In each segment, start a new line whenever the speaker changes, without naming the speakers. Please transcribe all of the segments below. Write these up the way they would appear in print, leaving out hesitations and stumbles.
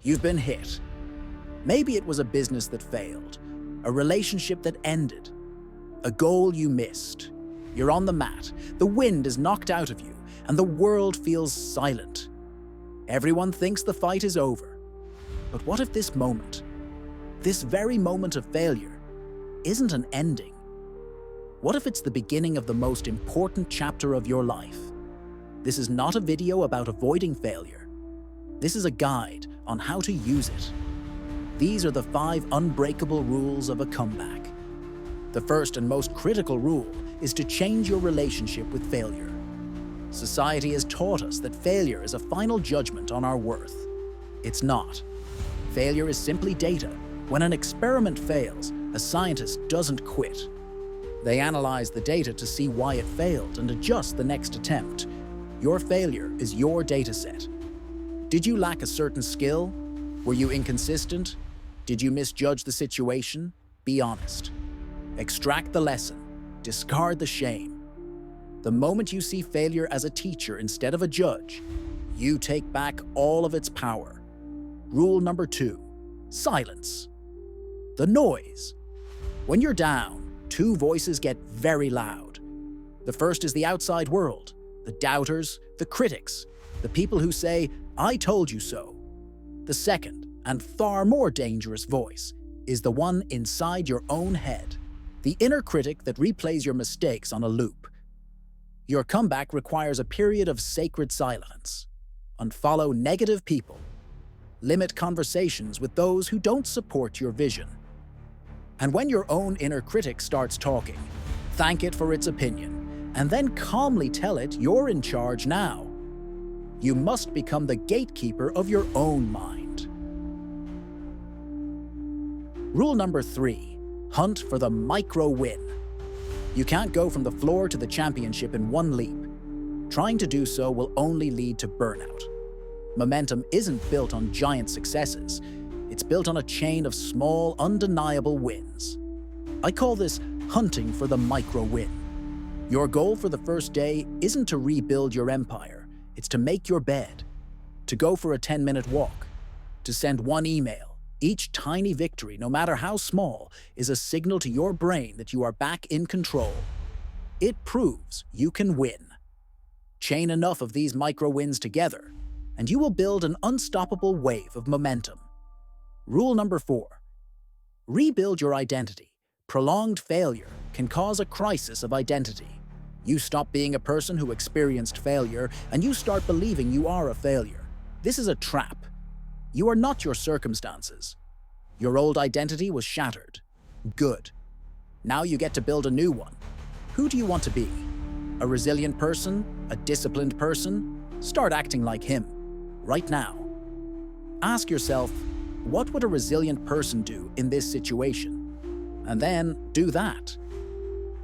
You've been hit. Maybe it was a business that failed, a relationship that ended, a goal you missed. You're on the mat, the wind is knocked out of you, and the world feels silent. Everyone thinks the fight is over. But what if this moment, this very moment of failure, isn't an ending? What if it's the beginning of the most important chapter of your life? This is not a video about avoiding failure. This is a guide on how to use it. These are the 5 unbreakable rules of a comeback. The first and most critical rule is to change your relationship with failure. Society has taught us that failure is a final judgment on our worth. It's not. Failure is simply data. When an experiment fails, a scientist doesn't quit. They analyze the data to see why it failed and adjust the next attempt. Your failure is your dataset. Did you lack a certain skill? Were you inconsistent? Did you misjudge the situation? Be honest. Extract the lesson. Discard the shame. The moment you see failure as a teacher instead of a judge, you take back all of its power. Rule number 2, silence. The noise. When you're down, 2 voices get very loud. The first is the outside world, the doubters, the critics, the people who say, "I told you so." The second, and far more dangerous voice, is the one inside your own head, the inner critic that replays your mistakes on a loop. Your comeback requires a period of sacred silence. Unfollow negative people. Limit conversations with those who don't support your vision. And when your own inner critic starts talking, thank it for its opinion, and then calmly tell it you're in charge now. You must become the gatekeeper of your own mind. Rule number 3, hunt for the micro win. You can't go from the floor to the championship in one leap. Trying to do so will only lead to burnout. Momentum isn't built on giant successes. It's built on a chain of small, undeniable wins. I call this hunting for the micro win. Your goal for the first day isn't to rebuild your empire. It's to make your bed, to go for a 10-minute walk, to send one email. Each tiny victory, no matter how small, is a signal to your brain that you are back in control. It proves you can win. Chain enough of these micro wins together, and you will build an unstoppable wave of momentum. Rule number 4, rebuild your identity. Prolonged failure can cause a crisis of identity. You stop being a person who experienced failure, and you start believing you are a failure. This is a trap. You are not your circumstances. Your old identity was shattered. Good. Now you get to build a new one. Who do you want to be? A resilient person? A disciplined person? Start acting like him, right now. Ask yourself, what would a resilient person do in this situation? And then do that.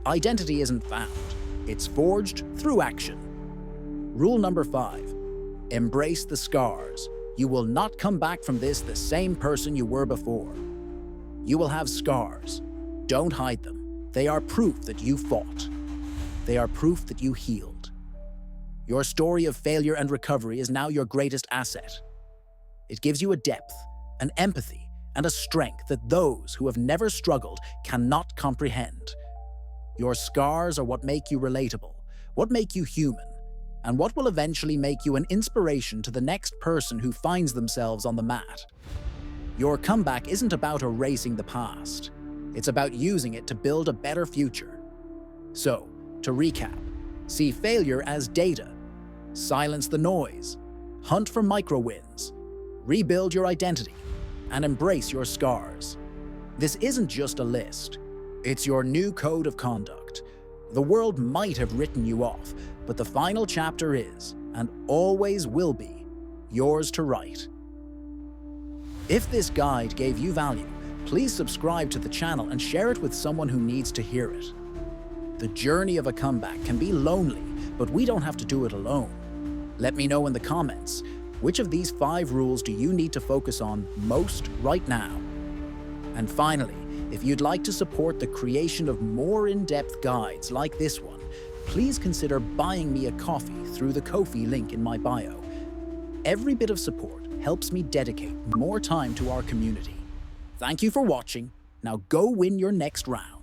Identity isn't found. It's forged through action. Rule number 5, embrace the scars. You will not come back from this the same person you were before. You will have scars. Don't hide them. They are proof that you fought. They are proof that you healed. Your story of failure and recovery is now your greatest asset. It gives you a depth, an empathy, and a strength that those who have never struggled cannot comprehend. Your scars are what make you relatable, what make you human, and what will eventually make you an inspiration to the next person who finds themselves on the mat. Your comeback isn't about erasing the past. It's about using it to build a better future. So, to recap, see failure as data. Silence the noise. Hunt for micro-wins. Rebuild your identity. And embrace your scars. This isn't just a list. It's your new code of conduct. The world might have written you off, but the final chapter is, and always will be, yours to write. If this guide gave you value, please subscribe to the channel and share it with someone who needs to hear it. The journey of a comeback can be lonely, but we don't have to do it alone. Let me know in the comments, which of these 5 rules do you need to focus on most right now? And finally, if you'd like to support the creation of more in-depth guides like this one, please consider buying me a coffee through the Ko-fi link in my bio. Every bit of support, helps me dedicate more time to our community. Thank you for watching. Now go win your next round.